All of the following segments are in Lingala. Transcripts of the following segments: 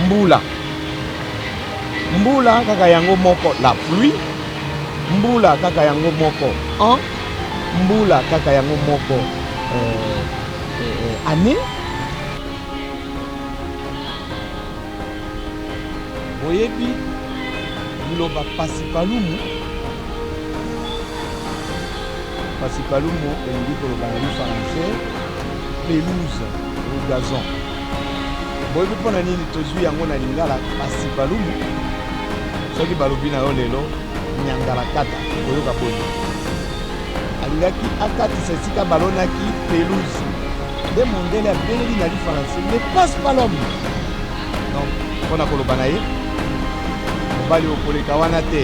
mbula. Mbula kaka yango moko la pluie. Mbula kaka yango moko an. Mbula kaka yango moko année. Boyebi biloba pasipalumu. Pasipalumu elingi koloba na français pelouse ou gazon. Boyebi mpona nini tozwi yango na lingala pasipalumu. Soki balobi na yo lelo nyangala kata koyoka boye. Alingaki akatisa esika balonaki pelouse. Nde mondele abeleli na li français ne passe pas l'homme. Donc mpona koloba na ye mobali okoleka wana te.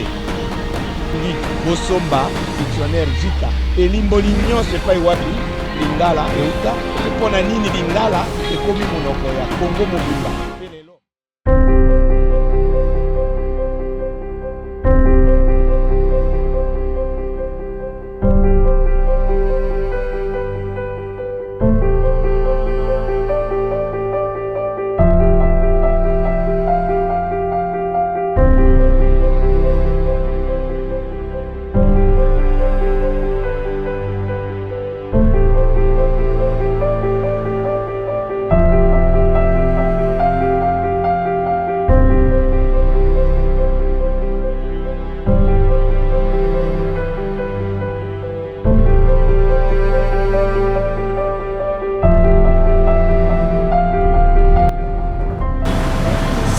Ni bosomba dictionnaire jika elimboli nyonso epai wapi lingala euta mpona nini lingala ekomi monoko ya Kongo mobimba.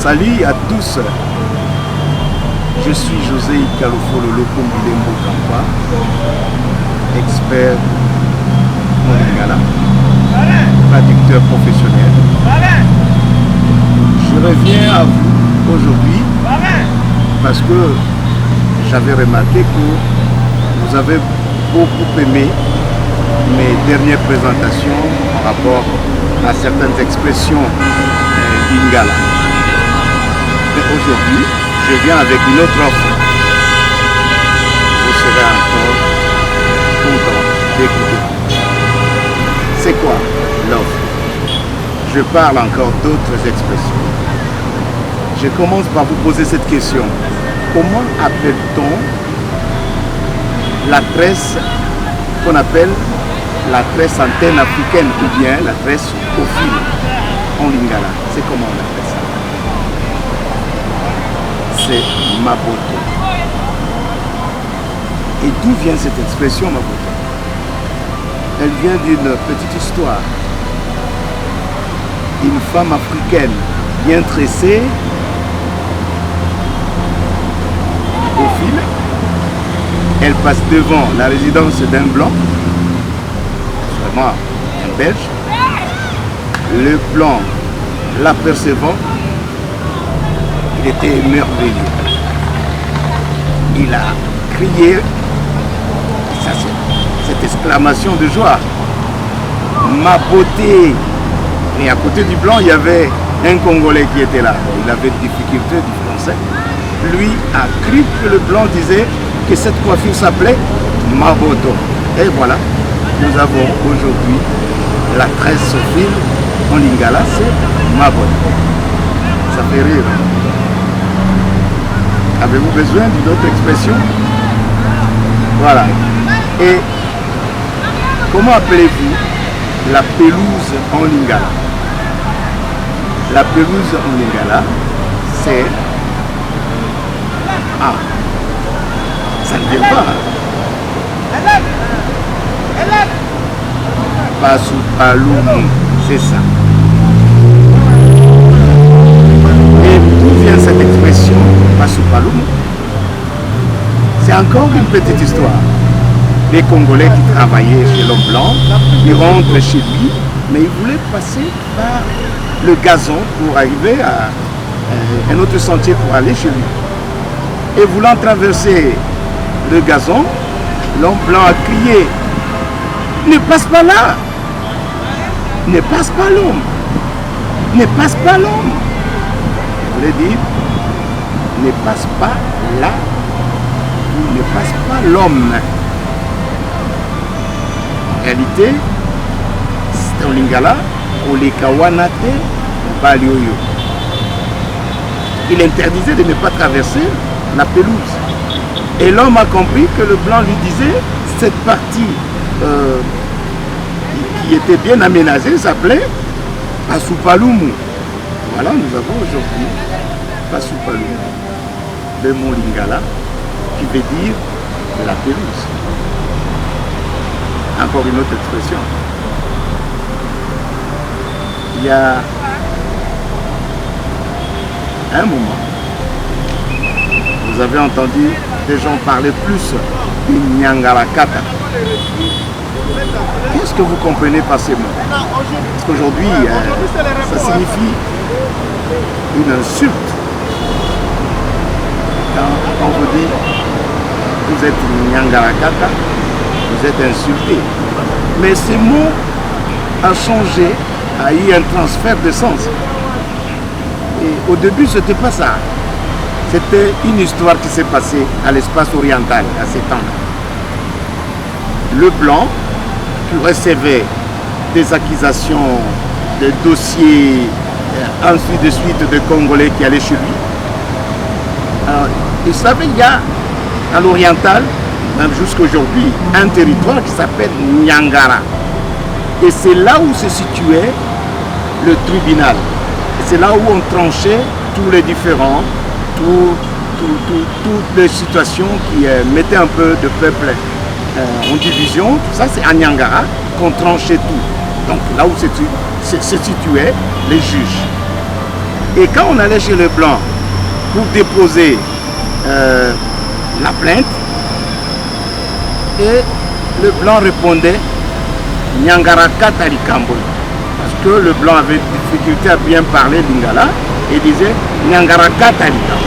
Salut à tous, je suis José Kalofolo Lokombilembo Kampa, expert en lingala, traducteur professionnel. Je reviens à vous aujourd'hui parce que j'avais remarqué que vous avez beaucoup aimé mes dernières présentations par rapport à certaines expressions lingala. Aujourd'hui, je viens avec une autre offre. Vous serez encore content d'écouter. C'est quoi l'offre? Je parle encore d'autres expressions. Je commence par vous poser cette question. Comment appelle-t-on la tresse qu'on appelle la tresse antenne africaine ou bien la tresse au fil en lingala? C'est comment on appelle ça? C'est maboto. Et d'où vient cette expression maboto? Elle vient d'une petite histoire. Une femme africaine bien tressée au fil. Elle passe devant la résidence d'un blanc, vraiment un belge. Le blanc, l'apercevant, il était émerveillé. Il a crié cette exclamation de joie. Ma beauté! Et à côté du blanc, il y avait un Congolais qui était là. Il avait des difficultés du français. Lui a cru que le blanc disait que cette coiffure s'appelait Maboto. Et voilà, nous avons aujourd'hui la tresse au fil en lingala, c'est Maboto. Ça fait rire. Avez-vous besoin d'une autre expression? Voilà. Et comment appelez-vous la pelouse en lingala? La pelouse en lingala, c'est... Ah, ça ne vient pas. Pasupaloum, c'est ça. Et d'où vient cette expression, Pasupaloum? C'est encore une petite histoire. Les Congolais qui travaillaient chez l'homme blanc, ils rentrent chez lui, mais ils voulaient passer par le gazon pour arriver à un autre sentier pour aller chez lui. Et voulant traverser le gazon, l'homme blanc a crié: ne passe pas là! Ne passe pas l'homme! Ne passe pas l'homme! Il voulait dire: ne passe pas là, ne passe pas l'homme. En réalité, c'est en lingala, oleka wana te, bali oyo. il interdisait de ne pas traverser la pelouse. Et l'homme a compris que le blanc lui disait, cette partie qui était bien aménagée s'appelait Pasupalumu. Voilà, nous avons aujourd'hui Pasupalumu, le mot lingala, qui veut dire la pelouse. Encore une autre expression. Il y a un moment, vous avez entendu des gens parler plus du Nyangarakata. Qu'est-ce que vous comprenez par ces mots? Parce qu'aujourd'hui, ça signifie une insulte. Quand on vous dit vous êtes Nyangarakata, vous êtes insulté. Mais ces mots ont changé, a eu un transfert de sens. Et au début, ce n'était pas ça. C'était une histoire qui s'est passée à l'espace oriental, à ces temps-là. Le blanc, qui recevait des accusations, des dossiers, ainsi de suite de Congolais qui allaient chez lui. Alors, il savait qu'il y a à l'oriental, même jusqu'à aujourd'hui, un territoire qui s'appelle Nyangara. Et c'est là où se situait le tribunal. C'est là où on tranchait tous les différends, toutes les situations qui mettaient un peu de peuple en division. Tout ça, c'est à Nyangara qu'on tranchait tout. Donc là où se situaient les juges. Et quand on allait chez le blanc pour déposer la plainte, et le blanc répondait Nyangara Katari Kamboli. Parce que le blanc avait difficulté à bien parler lingala et disait Nyangara Katari Kamboli.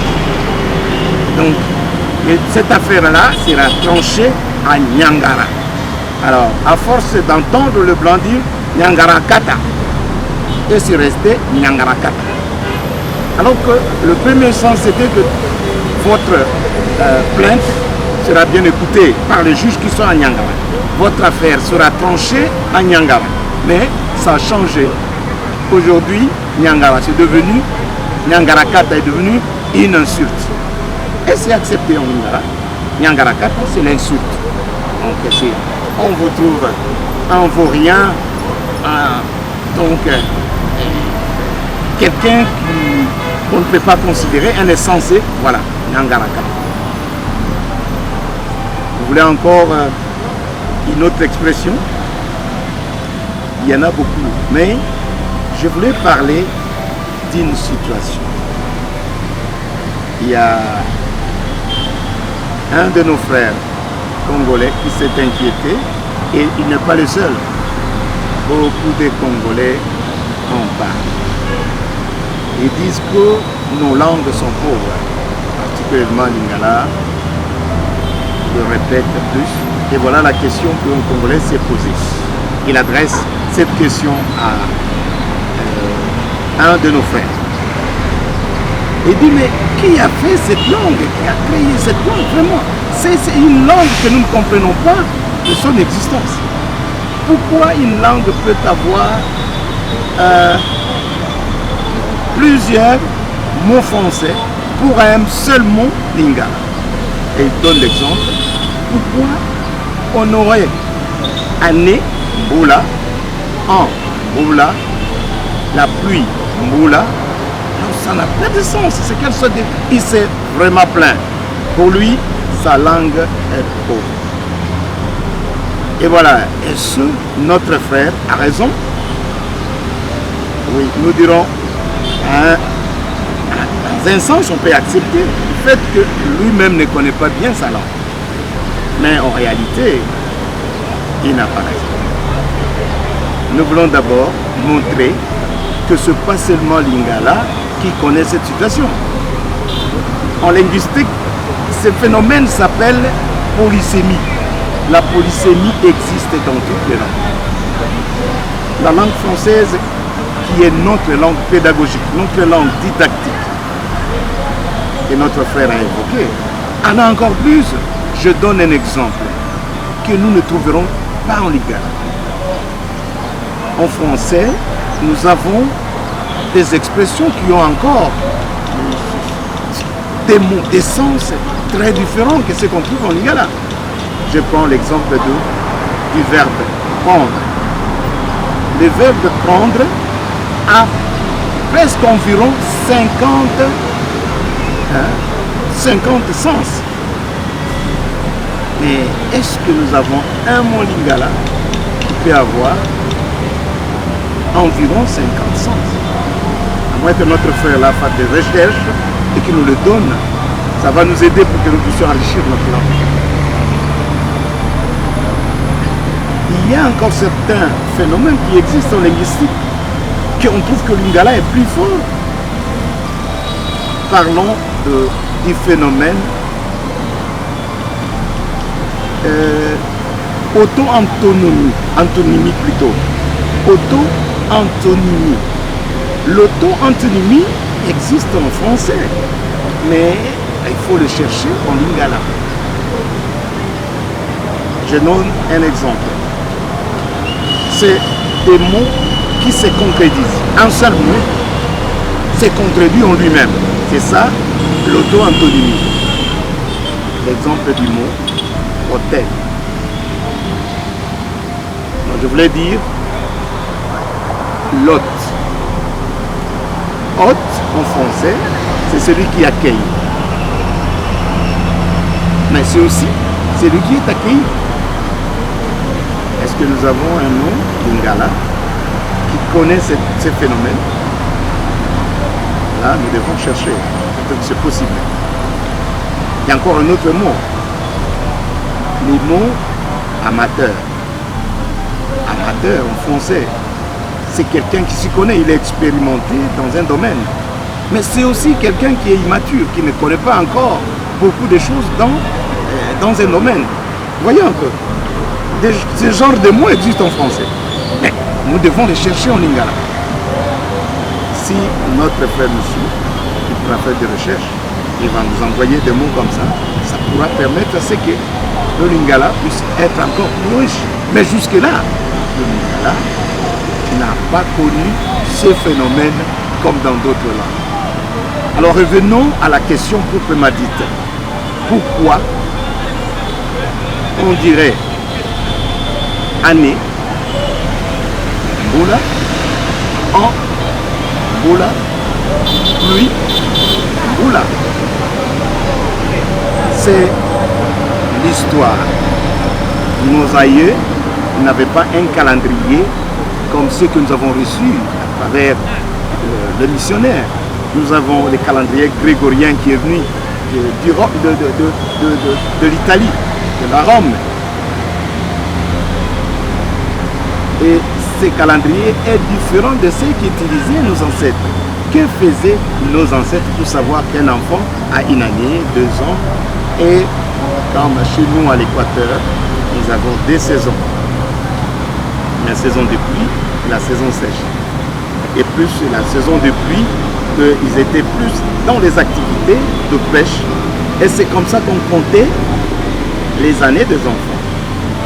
Donc, cette affaire-là sera tranchée à Nyangara. Alors, à force d'entendre le blanc dire Nyangara Kata, et c'est resté Nyangara Kata. Alors que le premier sens c'était que votre plainte sera bien écoutée par les juges qui sont à Nyangara. Votre affaire sera tranchée à Nyangara. Mais ça a changé. Aujourd'hui, Nyangara, c'est devenu, Nyangara Kata est devenu une insulte. Et c'est accepté en Nyangara. Nyangara Kata, c'est l'insulte. Donc, on vous trouve un vaurien, donc quelqu'un qu'on ne peut pas considérer un insensé. Voilà, Nyangara Kata. Vous voulez encore une autre expression? Il y en a beaucoup, mais je voulais parler d'une situation. Il y a un de nos frères congolais qui s'est inquiété, et il n'est pas le seul. Beaucoup de Congolais en parlent. Ils disent que nos langues sont pauvres, particulièrement lingala. Je répète plus. Et voilà la question qu'un Congolais s'est posée. Il adresse cette question à un de nos frères. Il dit, mais qui a fait cette langue? Qui a créé cette langue? Vraiment, c'est une langue que nous ne comprenons pas de son existence. Pourquoi une langue peut avoir plusieurs mots français pour un seul mot lingala? Et il donne l'exemple. Pourquoi on aurait année Mboula, en Mboula, la pluie Mboula? Ça n'a pas de sens. C'est qu'elle soit il s'est vraiment plaint. Pour lui, sa langue est pauvre. Et voilà. Et ce, notre frère a raison. Oui, nous dirons, dans un sens, on peut accepter le fait que lui-même ne connaît pas bien sa langue. Mais en réalité, il n'a pas raison. Nous voulons d'abord montrer que ce n'est pas seulement Lingala qui connaît cette situation. En linguistique, ce phénomène s'appelle polysémie. La polysémie existe dans toutes les langues. La langue française, qui est notre langue pédagogique, notre langue didactique, et notre frère a évoqué, en a encore plus. Je donne un exemple que nous ne trouverons pas en lingala. En français, nous avons des expressions qui ont encore mots, des sens très différents que ce qu'on trouve en lingala. Je prends l'exemple du verbe prendre. Le verbe prendre a presque environ 50 sens. Mais est-ce que nous avons un mot lingala qui peut avoir environ 50 sens? À moins que notre frère là fasse des recherches et qu'il nous le donne, ça va nous aider pour que nous puissions enrichir notre langue. Il y a encore certains phénomènes qui existent en linguistique, qu'on trouve que le lingala est plus fort. Parlons du phénomène auto-antonymie plutôt. Auto-antonymie. L'auto-antonymie existe en français, mais il faut le chercher en lingala. Je donne un exemple. C'est des mots qui se concrétisent. Un seul mot se contredit en lui-même. C'est ça l'auto-antonymie. L'exemple du mot hôtel. Donc, je voulais dire l'hôte. Hôte en français, c'est celui qui accueille. Mais c'est aussi celui qui est accueilli. Est-ce que nous avons un nom lingala qui connaît ce phénomène? Là, nous devons chercher. Peut-être que c'est possible. Il y a encore un autre mot. Le mot amateur. Amateur en français, c'est quelqu'un qui s'y connaît, il est expérimenté dans un domaine. Mais c'est aussi quelqu'un qui est immature, qui ne connaît pas encore beaucoup de choses dans un domaine. Voyez un peu. Ce genre de mots existent en français. Mais nous devons les chercher en lingala. Si notre frère nous suit, il pourra faire des recherches, il va nous envoyer des mots comme ça. Ça pourra permettre à ce que le lingala puisse être encore plus riche. Mais jusque-là, le lingala n'a pas connu ce phénomène comme dans d'autres langues. Alors revenons à la question proprement dite. Pourquoi on dirait année, boula, an, boula, pluie, boula? C'est l'histoire. Nos aïeux n'avaient pas un calendrier comme ceux que nous avons reçus à travers le missionnaire. Nous avons le calendrier grégorien qui est venu de l'Italie, de la Rome. Et ce calendrier est différent de ceux qu'utilisaient nos ancêtres. Que faisaient nos ancêtres pour savoir qu'un enfant a une année, 2 ans? Et comme chez nous à l'équateur, nous avons 2 saisons. La saison de pluie et la saison sèche. Et plus la saison de pluie, ils étaient plus dans les activités de pêche. Et c'est comme ça qu'on comptait les années des enfants.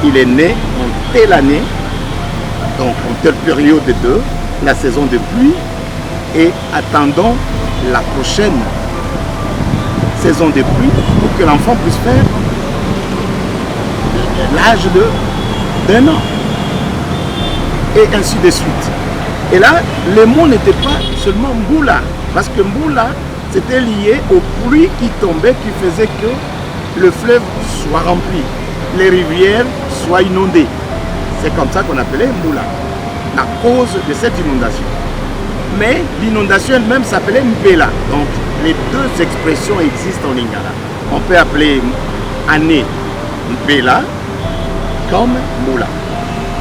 Il est né en telle année, donc en telle période de la saison de pluie, et attendons la prochaine saison de pluie pour que l'enfant puisse faire l'âge d'un an. Et ainsi de suite. Et là, le mot n'était pas seulement Mboula, parce que Mboula, c'était lié aux pluies qui tombaient, qui faisaient que le fleuve soit rempli, les rivières soient inondées. C'est comme ça qu'on appelait Mboula, à cause de cette inondation. Mais l'inondation elle-même s'appelait Mbela. Donc les 2 expressions existent en lingala. On peut appeler année Mbela comme Mboula.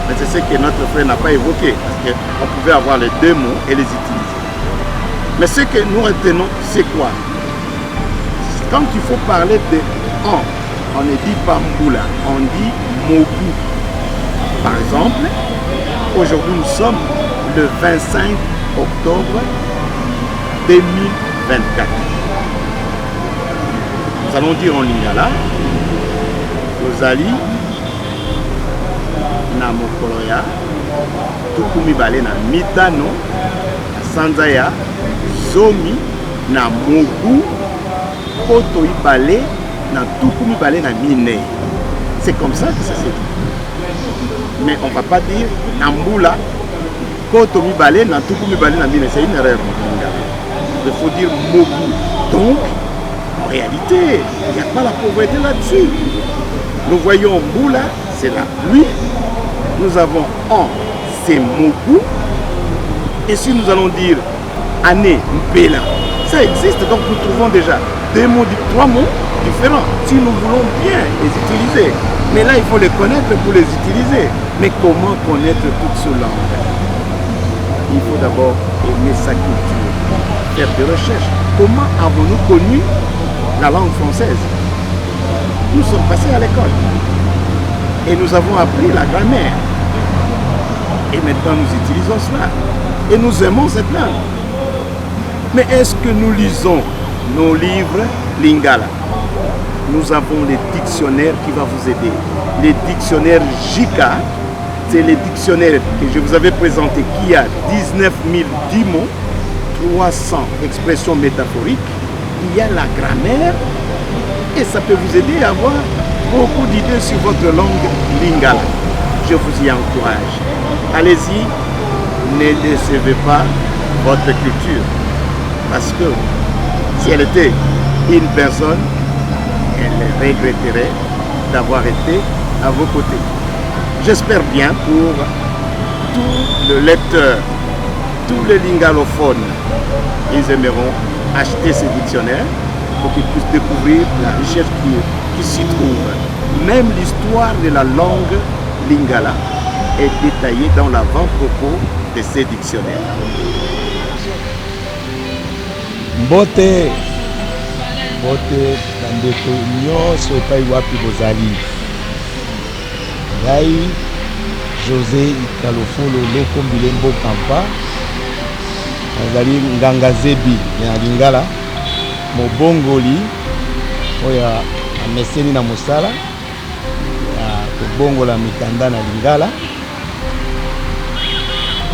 Mais c'est ce que notre frère n'a pas évoqué, parce qu'on pouvait avoir les 2 mots et les utiliser. Mais ce que nous retenons, c'est quoi? Quand il faut parler de an, on ne dit pas Mboula, on dit Mogu. Par exemple, aujourd'hui nous sommes le 25 octobre 2024. Nous allons dire en lingala, Ozali, na mokolo ya tukumi bale na mitano na sanza ya zomi na mobu Koto Ibale, dans tout Ibale, dans Mine. C'est comme ça que ça s'est dit. Mais on ne va pas dire Namboula, Koto Ibale, dans tout Ibale, dans Mine. C'est une erreur. Il faut dire Mobu. Donc, en réalité, il n'y a pas la pauvreté là-dessus. Nous voyons Mboula, c'est la pluie. Nous avons An, c'est Mobu. Et si nous allons dire année, Mpela, ça existe. Donc nous trouvons déjà trois mots différents. Si nous voulons bien les utiliser. Mais là, il faut les connaître pour les utiliser. Mais comment connaître toute ce langue? Il faut d'abord aimer sa culture, faire des recherches. Comment avons-nous connu la langue française? Nous sommes passés à l'école. Et nous avons appris la grammaire. Et maintenant, nous utilisons cela. Et nous aimons cette langue. Mais est-ce que nous lisons nos livres Lingala? Nous avons les dictionnaires qui vont vous aider. Les dictionnaires JICA, c'est les dictionnaires que je vous avais présentés qui a 19 010 mots, 300 expressions métaphoriques. Il y a la grammaire et ça peut vous aider à avoir beaucoup d'idées sur votre langue Lingala. Je vous y encourage. Allez-y, ne décevez pas votre culture. Parce que si elle était une personne, elle regretterait d'avoir été à vos côtés. J'espère bien pour tous les lecteurs, tous les lingalophones, ils aimeront acheter ces dictionnaires pour qu'ils puissent découvrir la richesse qui s'y trouve. Même l'histoire de la langue lingala est détaillée dans l'avant-propos de ces dictionnaires. Mbote bandeko nyonso epai wapi bozali. Ngai José Ikalofolo Lokombile Mbokampa nazali nganga zebi ya lingala mobongoli oyo ameseni na mosala ya kobongola mikanda na lingala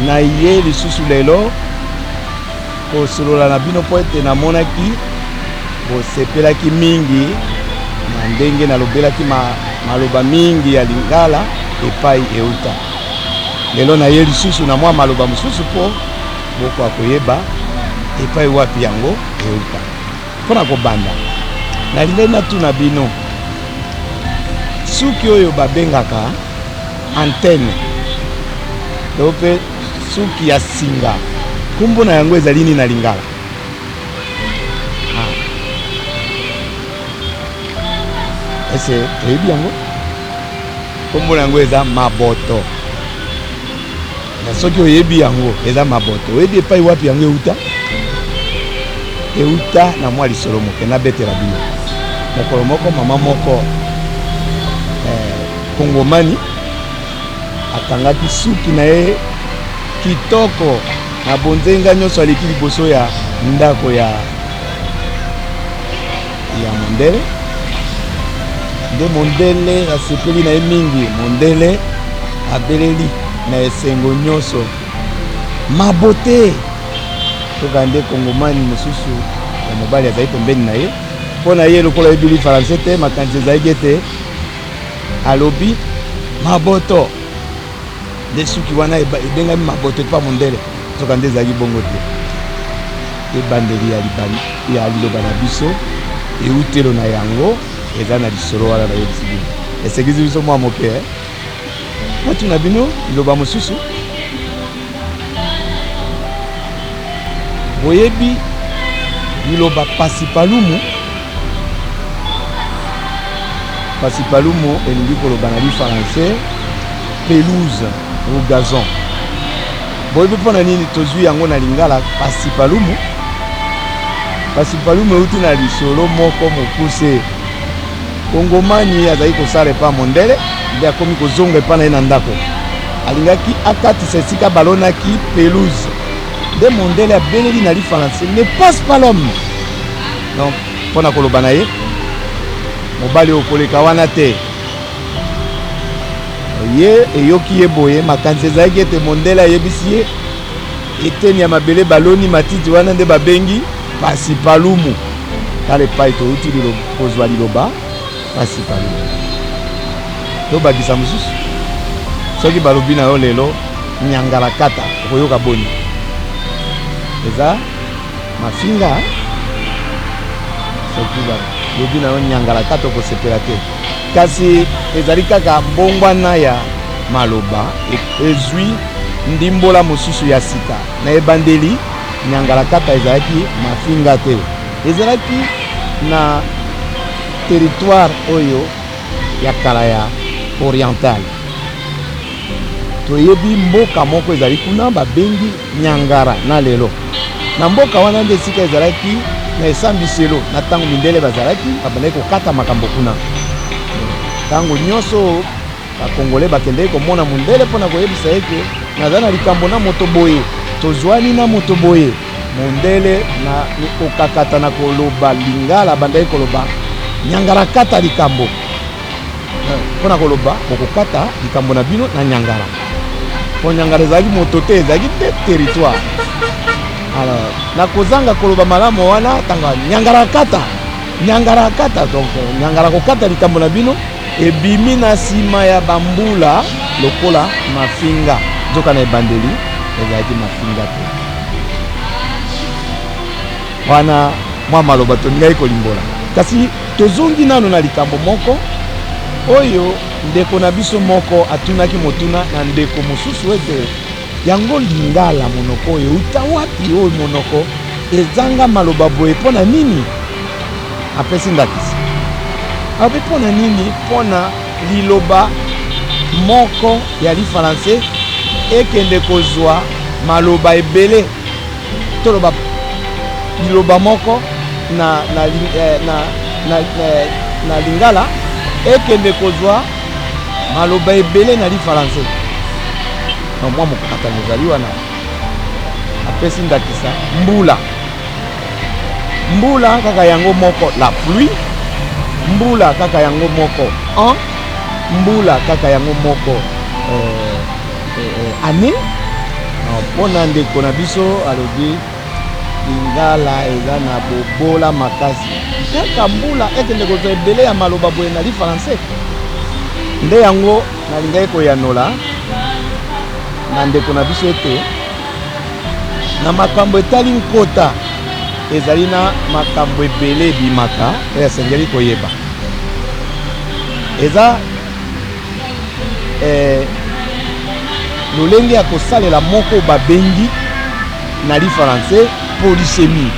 na ye lisusu lelo kosolola na bino po ete namonaki bosepelaki mingi na ndenge nalobelaki maloba mingi ya lingala epai euta. Lelo na ye lisusu na mwa maloba mosusu po boko akoyeba epai wapi yango euta. Mpona kobanda nalingai natuna bino suki oyo babengaka antenne to mpe suki ya singa kombo na yango ezali nini na lingala? Ese toyebi yango kombo na yango eza maboto. Na soki oyebi yango eza maboto, oyebi epai wapi yango euta? Euta na mwa lisolo moke nabetela bino. Mokolo moko mama moko kongomani akangaki suki na ye kitoko na bonzenga nyonso aleki liboso ya ndako ya mondele. Nde mondele asepeli na ye mingi. Mondele abeleli na esengo nyonso mabote. Toka nde kongomani mosusu ya mobali azali pembeni na ye mpo na ye lokola yebili français te makanisi ezalaki ete alobi maboto. Nde suki wana ebengami maboto epa mondele. Toka nde ezalaki bongo te. Ebandeli ya liloba na biso eutelo na yango eza na lisolo wana na yebisi bino. Esekisi biso mwa moke matuna bino liloba mosusu boyebi liloba pasipalumu. Pasipalumu elingi koloba na li français pelouse ou gazon. Boyebi mpona nini tozwi yango na lingala pasipalumu? Pasipalumu euti na lisolo moko mokuse. Kongomani azali kosala epa mondele nde akomi kozonga epa na ye na ndako. Alingaki akatisa esika balonaki pelouse. Nde mondele abeleli na li français ne passe pas l'homme. Donc mpona koloba na ye mobali okoleka wana te. Ye eyoki ye boye makanisi ezalaki ete mondele ayebisi ye eteni ya mabele baloni matiti wana nde babengi pasipalumu. tala epai touti kozwa liloba pasi palumu tobakisa mosusu soki balobi na yo lelo nyangala kata okoyoka boni eza mafinga soki balobi na yo nyangala kata okosepela te kasi ezali kaka mbongwana ya maloba ezwi ndimbola mosusu ya sika na ebandeli nyangala kata ezalaki mafinga te ezalaki na territoire oyo ya kala ya oriental toyebi mboka moko ezali kuna babengi nyangara na lelo na mboka wana nde esika ezalaki na esambiselo na ntango mindele bazalaki babandaki kokata makambo kuna ntango nyonso bakongole bakendeki komona mundele mpona koyebisa ete naza na likambo na moto boye tozwani na moto boye mundele na kokakata na koloba lingala bandaki koloba nyangara kata likambo mpona koloba kokokata likambo na bino na nyangara mpo nyangara ezalaki moto te ezalaki te territoire alors na kozanga koloba malamu wana tanga nyangara kata donc nyangara kokata likambo na bino ebimi na nsima ya bambula lokola mafinga nzoka na ebandeli ezalaki mafinga te wana mwa maloba tondingai kolimbola kasi tozongi nano na likambo moko oyo ndeko na biso moko atunaki motuna na ndeko mosusu ete yango lingala monoko oyo uta wapi oyo monoko ezanga maloba boye mpona nini apesi ndakisa ape mpona nini mpona liloba moko ya lifalansais ekende kozwa maloba ebele toloba liloba moko na lingala ekende kozwa maloba ebele na lifalansais na mwa mokakatano ezali wana apesi ndakisa mbula kaka yango moko la pluie mbula kaka yango moko mbula kaka yango moko année mpona ndeko na biso alobi lingala eza na bobola makasi kaka mbula ekende kozwa ebele ya maloba boye na lifalansais nde yango nalingai koyanola na ndeko na biso ete na makambo etali nkota ezali na makambo ebele ebimaka oyo asengeli koyeba eza lolenge ya kosalela moko babengi na lifalansais polysémie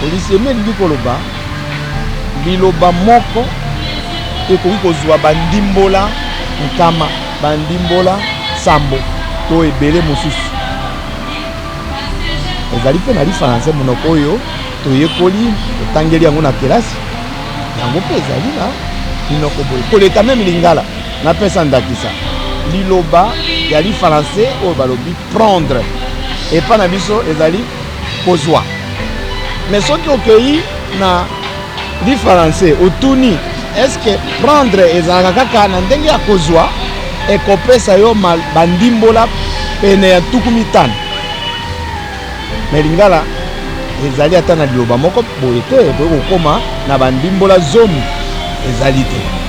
elingi koloba liloba moko ekoki kozwa bandimbola nkama bandimbola sambo to ebele mosusu ezali mpe na lifalansais monoko oyo toyekoli totangeli yango na kelasi yango mpe ezali na minoko boye koleka meme lingala napesa ndakisa liloba ya lifalansais oyo balobi prendre epa na biso ezali kozwa mais soki okei na lifalansais otuni eske prendre ezalaka kaka na ndenge ya kozwa ekopesa yo bandimbola pene ya tuku mitano mais lingala ezali ata na liloba moko boye te boye kokoma na bandimbola zomi ezali te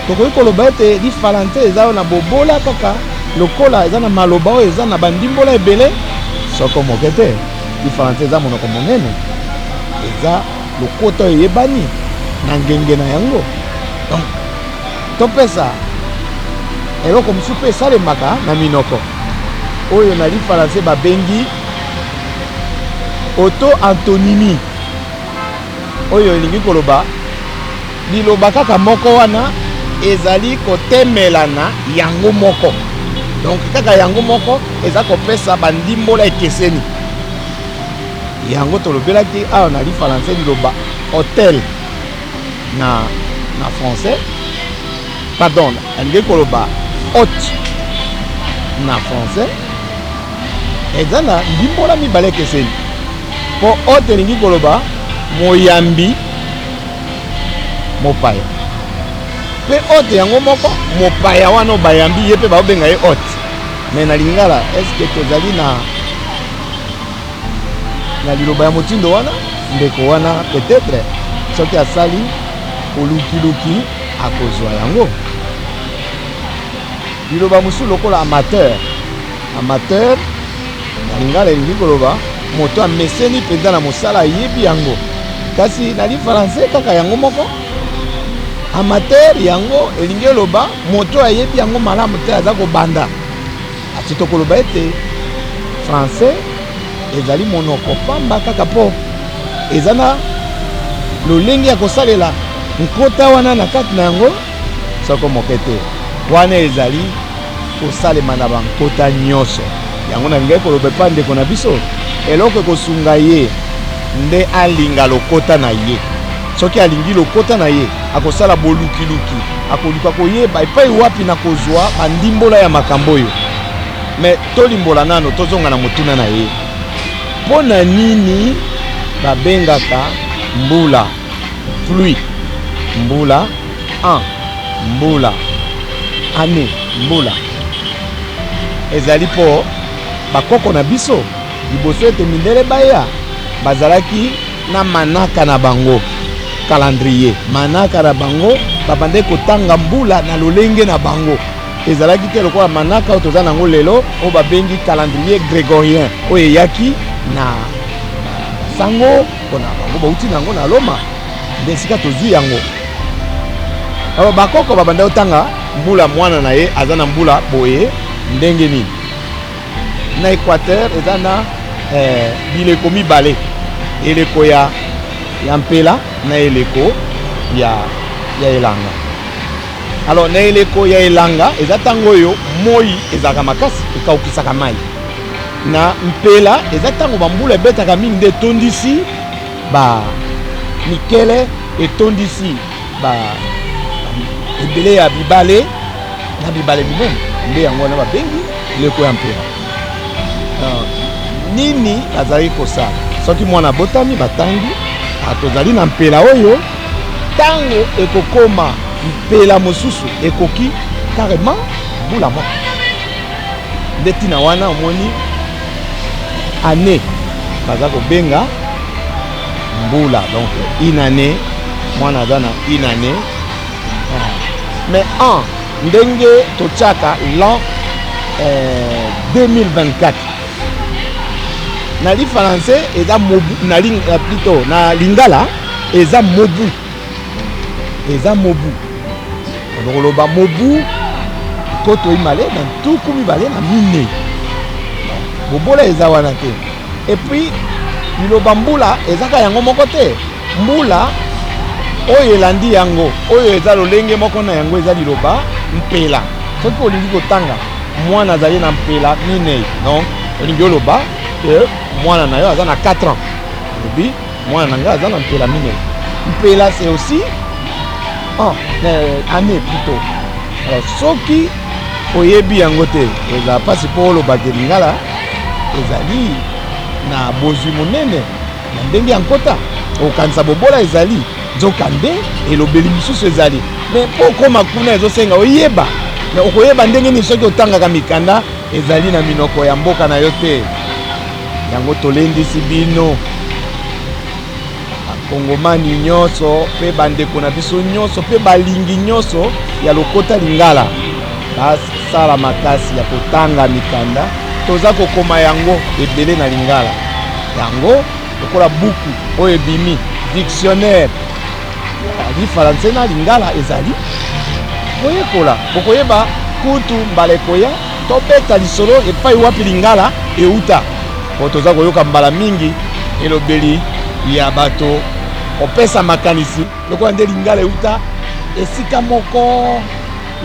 tokoki koloba ete lifalansais eza oyo na bobola kaka lokola eza na maloba oyo eza na bandimbola ebele soko moke te lifalansais eza monoko monene eza lokota oyo eyebani na ngenge na yango donc topesa eloko mosusu mpe esalemaka na minoko oyo na lifalansais babengi auto-antonymie oyo elingi koloba liloba kaka moko wana ezali kotemelana yango moko donc kaka yango moko eza kopesa bandimbola ekeseni yango tolobelaki awa na lifalansais liloba hôtel na français pardon alingi koloba hôte na français eza na ndimbola mibale ekeseni mpo hôte elingi koloba moyambi mopaya mpe hôte yango moko mopaya wana bayambi ye mpe baobenga ye hôte mais na lingala eske tozali na liloba ya motindo wana ndeko wana peut-être soki asali olukiluki akozwa yango. Liloba mosusu lokola amateur na lingala elingi koloba moto ameseni mpenza na mosala ayebi yango, kasi nali français kaka yango moko. Amateur yango elingi eloba moto ayebi yango malamu te aza kobanda. Ati tokoloba ete français ezali monoko pamba kaka po eza na lolenge ya kosalela nkota wana na kati na yango soko moke te. Wana ezali kosalema na bankota nyonso. Yango na lingai koloba pa ndeko na biso eloko kosunga ye nde alinga lokota na ye. Soki alingi lokota na ye akosala bolukiluki akoluka koyeba epai wapi na kozwa bandimbola ya makambo oyo. Me tolimbola nano tozonga na motuna na ye pona nini babengaka mbula pluie, mbula mbula ane, mbula ezali po bakoko na biso liboso ete mindele baya bazalaki na manaka na bango calendrier, manaka na bango babande kotanga mbula na lolenge na bango. Ezalaki te lokola manaka oyo toza nango lelo oyo babengi calendrier grégorien oyo eyaki na sango mpona bango bauti nango na Loma nde esika tozwi yango. Alors bakoko babanda otanga mbula mwana na ye aza na mbula boye ndenge nini. Na Équateur eza na bileko mibale, eleko ya mpela na eleko ya elanga. Alors na eleko ya elanga eza tango oyo moi ezaka makasi ekaukisaka mai. Na mpela eza tango bambula ebetaka mingi nde etondisi ba mikele, etondisi ba ebele ya bibale na bibale minene nde yango wana babengi eleko ya mpela. Nini azali kosala soki mwana botami batangi atozali na mpela oyo tango ekokoma mpela mosusu ekoki carrément mbula moko nde tina wana omoni année baza kobenga mbula. Donc une année mwana aza na une année mais en ndenge totiaka l'an 2024 nali français eza mobu plutôt na lingala eza mobu, eza mobu. Lokoloba mobu koto imale na tuku mibale na mine bobola eza wana te. Et puis liloba mbula ezaka yango moko te. Mbula oyo elandi yango oyo eza lolenge moko na yango eza liloba mpela. Soki olingi kotanga mwana azali na mpela minei, donc olingi oloba mwana na yo aza na 4 ans lobi mwana na nga aza na mpela minei. Mpela c'est aussi année plutôt. Alors soki oyebi yango te eza pasi po olobaki lingala ezali na bozwi monene na ndenge ya nkota okanisa bobola ezali nzokande elobeli misusu ezali mais po okoma kuna ezosenga oyeba mais okoyeba ndenge nini soki otangaka mikanda ezali na minoko ya mboka na yo te. Yango tolendisi bino bakongomani nyonso mpe bandeko na biso nyonso mpe balingi nyonso ya lokota lingala basala makasi ya kotanga mikanda. Toza kokoma yango ebele na lingala yango lokola buku oyo ebimi dictionnaire ali français na lingala ezali boyekola bokoyeba kutu mbala ekoya tobeta lisolo epai wapi lingala euta po toza koyoka mbala mingi elobeli ya bato opesa makanisi lokola nde lingala euta esika moko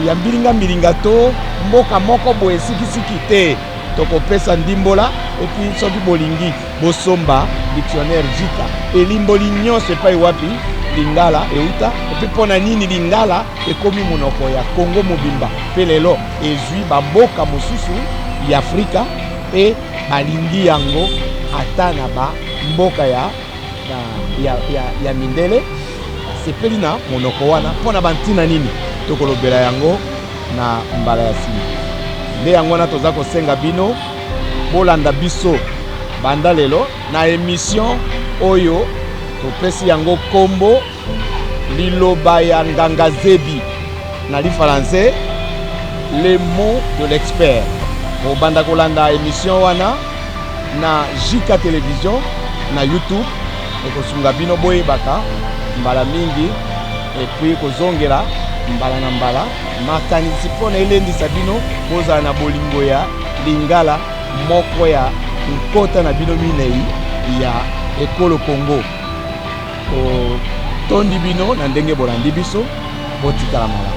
ya mbilinga to mboka moko boye sikisiki te tokopesa ndimbola. Epi soki bolingi bosomba dictionnaire jika elimboli nyonso epai wapi lingala euta. Epi pona nini lingala ekomi monoko ya Kongo mobimba pe lelo ezwi bamboka mosusu ya Afrika pe balingi yango ata na ba mboka ya mindele sepeli na monoko wana pona bantina nini tokolobela yango na mbala ya sima. Nde yango na toza kosenga bino bolanda biso banda lelo na émission oyo topesi yango kombo liloba ya nganga zebi na li français les mots de l'expert. Au banda kolanda émission wana na JK Télévision na YouTube ekosunga bino boye baka mbala mingi et puis kozongela mbala na mbala makanisi pona elendisa bino kozala na bolingo ya lingala moko ya nkota na bino minei ya ekolo Congo. Tondi bino na ndenge bolandi biso botikala mala.